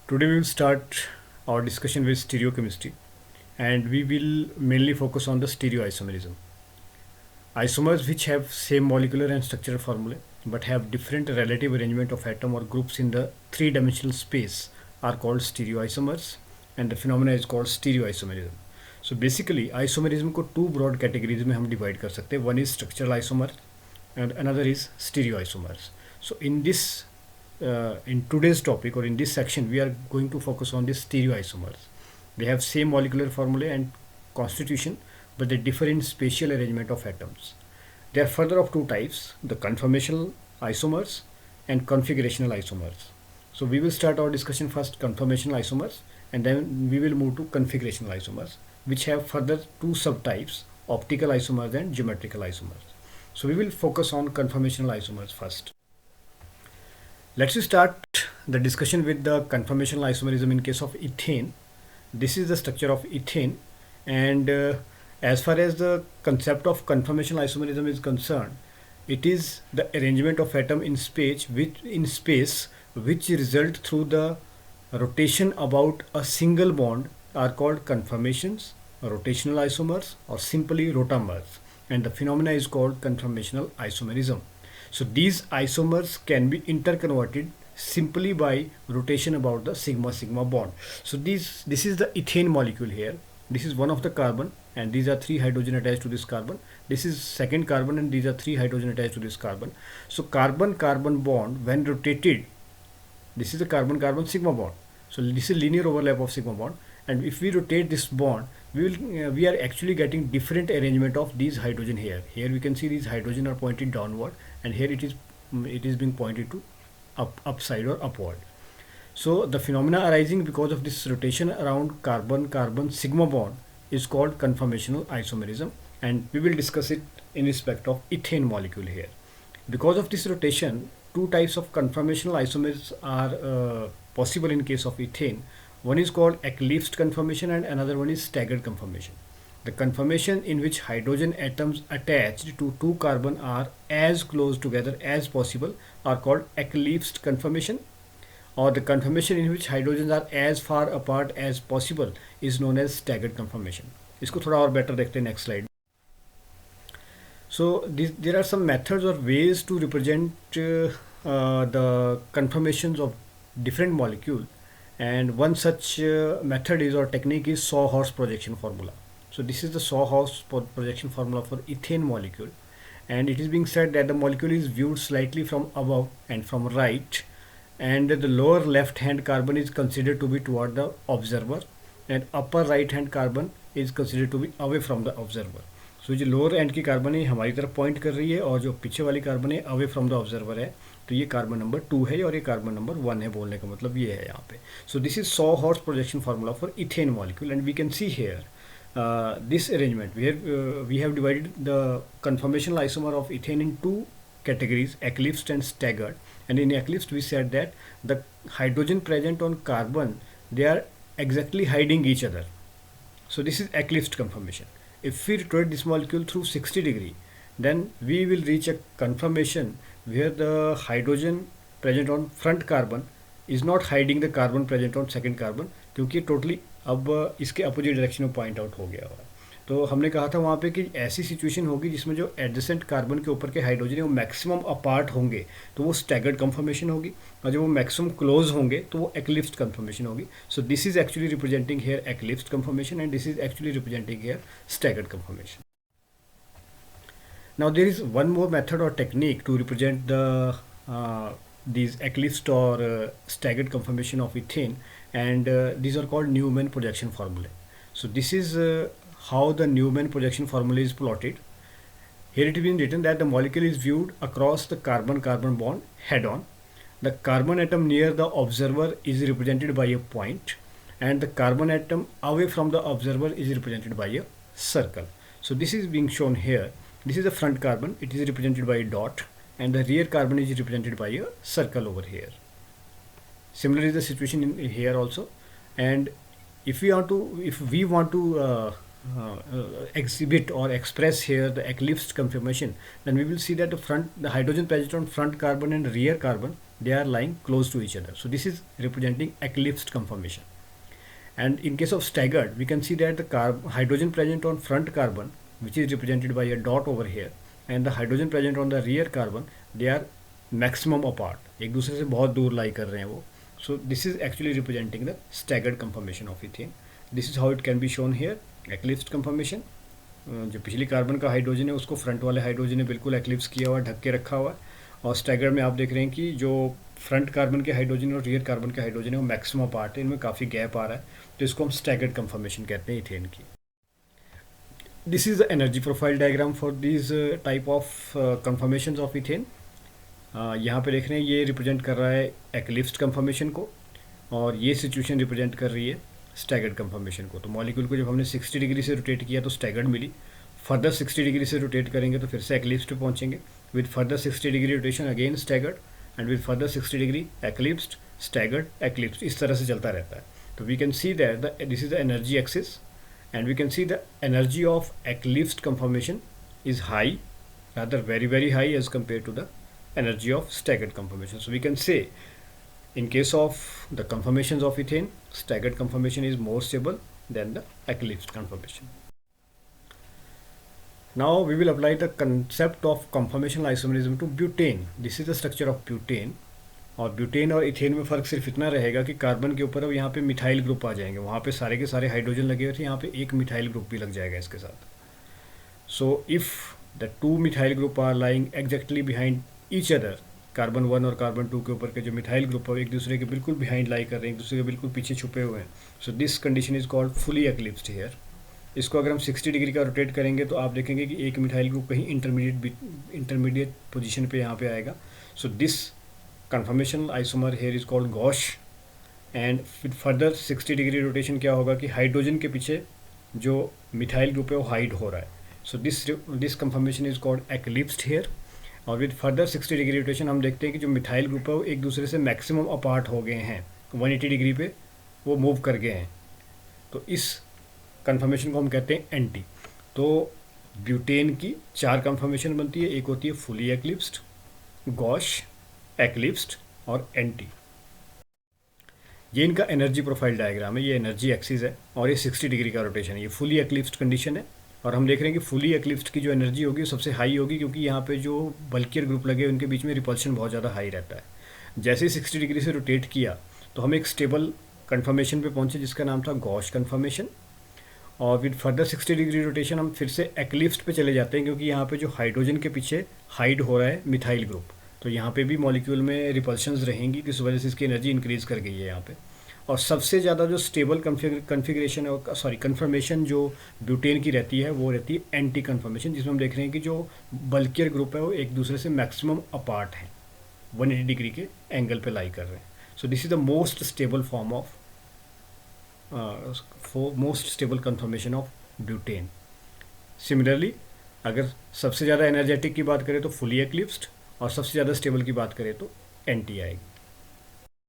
Today we will start our discussion with stereochemistry, and we will mainly focus on the stereoisomerism. Isomers which have same molecular and structural formulae but have different relative arrangement of atom or groups in the three-dimensional space are called stereoisomers, and the phenomena is called stereoisomerism. So basically isomerism को two broad categories में हम divide कर सकते हैं. One is structural isomer and another is stereoisomers. So in today's topic or in this section we are going to focus on the stereoisomers. They have same molecular formulae and constitution, but they differ in spatial arrangement of atoms. They are further of two types, the conformational isomers and configurational isomers. So we will start our discussion first conformational isomers, and then we will move to configurational isomers, which have further two subtypes, optical isomers and geometrical isomers. So we will focus on conformational isomers first. Let's start the discussion with the conformational isomerism in case of ethane. This is the structure of ethane, and as far as the concept of conformational isomerism is concerned, it is the arrangement of atom in space which result through the rotation about a single bond are called conformations, rotational isomers, or simply rotamers, and the phenomena is called conformational isomerism. So these isomers can be interconverted simply by rotation about the sigma-sigma bond. So this is the ethane molecule here. This is one of the carbon, and these are three hydrogen attached to this carbon. This is second carbon, and these are three hydrogen attached to this carbon. So carbon-carbon bond when rotated, this is the carbon-carbon sigma bond. So this is linear overlap of sigma bond, and if we rotate this bond, we are actually getting different arrangement of these hydrogen here. Here we can see these hydrogen are pointed downward, and here it is being pointed to upside or upward. So the phenomena arising because of this rotation around carbon-carbon sigma bond is called conformational isomerism, and we will discuss it in respect of ethane molecule here. Because of this rotation, two types of conformational isomers are possible in case of ethane. One is called eclipsed conformation and another one is staggered conformation. The conformation in which hydrogen atoms attached to two carbon are as close together as possible are called eclipsed conformation, or the conformation in which hydrogens are as far apart as possible is known as staggered conformation. इसको थोड़ा और better देखते हैं next slide. So there are some methods or ways to represent the conformations of different molecule, and one such method is or technique is Sawhorse projection formula. So this is the Sawhorse projection formula for ethane molecule, and it is being said that the molecule is viewed slightly from above and from right, and the lower left hand carbon is considered to be toward the observer and upper right hand carbon is considered to be away from the observer. So जो lower and की carbon है हमारी तरफ point कर रही है, और जो पीछे वाली कार्बन है अवे फ्रॉम द ऑब्जर्वर है, तो ये कार्बन नंबर 2 है और ये कार्बन नंबर 1 है. बोलने का मतलब ये है यहाँ पे. सो this is Sawhorse projection formula for ethane molecule, and we can see here this arrangement where we have divided the conformational isomer of ethane in two categories, eclipsed and staggered. And in eclipsed we said that the hydrogen present on carbon, they are exactly hiding each other. So this is eclipsed conformation. If we rotate this molecule through 60 degree, then we will reach a conformation where the hydrogen present on front carbon is not hiding the carbon present on second carbon, क्योंकि totally अब इसके opposite direction में point out हो गया हुआ है. तो हमने कहा था वहाँ पे कि ऐसी सिचुएशन होगी जिसमें जो एडजेसेंट कार्बन के ऊपर के हाइड्रोजन है वो मैक्सिमम अपार्ट होंगे, तो वो स्टैगर्ड कंफर्मेशन होगी, और जब वो मैक्सिमम क्लोज होंगे तो वो एक्लिप्स्ड कंफर्मेशन होगी. So this is actually representing here eclipsed conformation, and this is actually representing here staggered conformation. Now there is one more method or technique to represent these eclipsed or staggered conformation of ethane, and these are called Newman projection formulae. So this is how the Newman projection formula is plotted. Here it is been written that the molecule is viewed across the carbon-carbon bond head-on. The carbon atom near the observer is represented by a point, and the carbon atom away from the observer is represented by a circle. So this is being shown here. This is the front carbon, it is represented by a dot, and the rear carbon is represented by a circle over here. Similar is the situation in here also. And if we want to exhibit or express here the eclipsed conformation, then we will see that the hydrogen present on front carbon and rear carbon they are lying close to each other. So this is representing eclipsed conformation. And in case of staggered, we can see that the hydrogen present on front carbon, which is represented by a dot over here, and the hydrogen present on the rear carbon, they are maximum apart. एक दूसरे से बहुत दूर lie कर रहे हैं वो. So this is actually representing the staggered conformation of ethane. This is how it can be shown here. Eclipsed conformation. जो पिछली कार्बन का हाइड्रोजन है उसको फ्रंट वाले हाइड्रोजन ने बिल्कुल एक्लिप्स किया हुआ, ढक के रखा हुआ है. और स्टैगर्ड में आप देख रहे हैं कि जो फ्रंट कार्बन के हाइड्रोजन और रियर कार्बन के हाइड्रोजन है वो मैक्सिमम पार्ट है, इनमें काफ़ी गैप आ रहा है, तो इसको हम स्टैगर्ड कंफर्मेशन कहते हैं इथेन की. This is the energy profile diagram for this type of confirmation of ethane. यहाँ पे देख रहे हैं ये रिप्रेजेंट कर रहा है एक्लिप्स्ड कंफर्मेशन को, और ये सिचुएशन रिप्रेजेंट कर रही है स्टैगर्ड कंफर्मेशन को. तो मॉलिक्यूल को जब हमने 60 डिग्री से रोटेट किया तो स्टैगर्ड मिली, फर्दर 60 डिग्री से रोटेट करेंगे तो फिर से एक्लिप्स्ड पे पहुँचेंगे. With further 60 degree rotation again staggered, and with further 60 degree eclipsed, staggered, eclipsed, इस तरह से चलता रहता है. तो we can see that this is the energy axis, and we can see the energy of eclipsed conformation is high, rather very high as compared to the energy of staggered conformation. So we can say in case of the conformations of ethane, staggered conformation is more stable than the eclipsed conformation. Now we will apply the concept of conformational isomerism to butane. This is the structure of butane. और butane और ethane में फ़र्क सिर्फ इतना रहेगा कि carbon के ऊपर अब यहाँ पे मिथाइल ग्रुप आ जाएंगे, वहाँ पे सारे के सारे हाइड्रोजन लगे हुए थे, यहाँ पे एक मिथाइल ग्रुप भी लग जाएगा इसके साथ. So if the two methyl group are lying exactly behind each other, carbon 1 और कार्बन 2 के ऊपर के जो मिथाइल ग्रुप है एक दूसरे के बिल्कुल बिहाइंड लाई कर रहे हैं, एक दूसरे के बिल्कुल पीछे छुपे हुए हैं. So this condition is called fully eclipsed here. इसको अगर हम 60 डिग्री का रोटेट करेंगे तो आप देखेंगे कि एक मिथाइल ग्रुप कहीं इंटरमीडिएट पोजीशन पे यहाँ पे आएगा. So this conformational isomer here is called gauche, and with further 60 degree rotation क्या होगा कि हाइड्रोजन के पीछे जो मिथाइल ग्रुप है वो हाइड हो रहा है. So this conformation is called eclipsed here. और विद फर्दर 60 डिग्री रोटेशन हम देखते हैं कि जो मिथाइल ग्रुप है वो एक दूसरे से मैक्सिमम अपार्ट हो गए हैं, 180 डिग्री पे वो मूव कर गए हैं. तो इस कंफर्मेशन को हम कहते हैं एंटी. तो ब्यूटेन की 4 कंफर्मेशन बनती है. एक होती है फुली एक्लिप्स्ड, गॉश, एक्लिप्स्ड और एंटी. ये इनका एनर्जी प्रोफाइल डायग्राम है, ये एनर्जी एक्सिस है, और ये 60 डिग्री का रोटेशन है. ये फुली एक्लिप्स्ड कंडीशन है, और हम देख रहे हैं कि फुली एक्लिप्स्ड की जो एनर्जी होगी सबसे हाई होगी, क्योंकि यहाँ पे जो बल्कियर ग्रुप लगे उनके बीच में रिपल्शन बहुत ज़्यादा हाई रहता है. जैसे ही 60 डिग्री से रोटेट किया तो हम एक स्टेबल कन्फर्मेशन पे पहुँचे जिसका नाम था गॉश कन्फर्मेशन. और विद फर्दर 60 डिग्री रोटेशन हम फिर से एक्लिप्स्ड पे चले जाते हैं, क्योंकि यहाँ पे जो हाइड्रोजन के पीछे हाइड हो रहा है मिथाइल ग्रुप, तो यहाँ पे भी मॉलिक्यूल में रिपल्शंस रहेंगी, इस वजह से इसकी एनर्जी इंक्रीज़ कर गई है यहाँ पे. और सबसे ज़्यादा जो स्टेबल कन्फिग्रेशन है, कन्फर्मेशन जो ब्यूटेन की रहती है वो रहती है एंटी कन्फर्मेशन, जिसमें हम देख रहे हैं कि जो बल्कियर ग्रुप है वो एक दूसरे से मैक्सिमम अपार्ट है, 180 डिग्री के एंगल पे लाई कर रहे हैं. So this is the most stable form of most stable confirmation of butane. Similarly अगर सबसे ज़्यादा एनर्जेटिक की बात करें तो फुली एक्लिप्स्ड, और सबसे ज़्यादा स्टेबल की बात करें तो एंटी आएगी.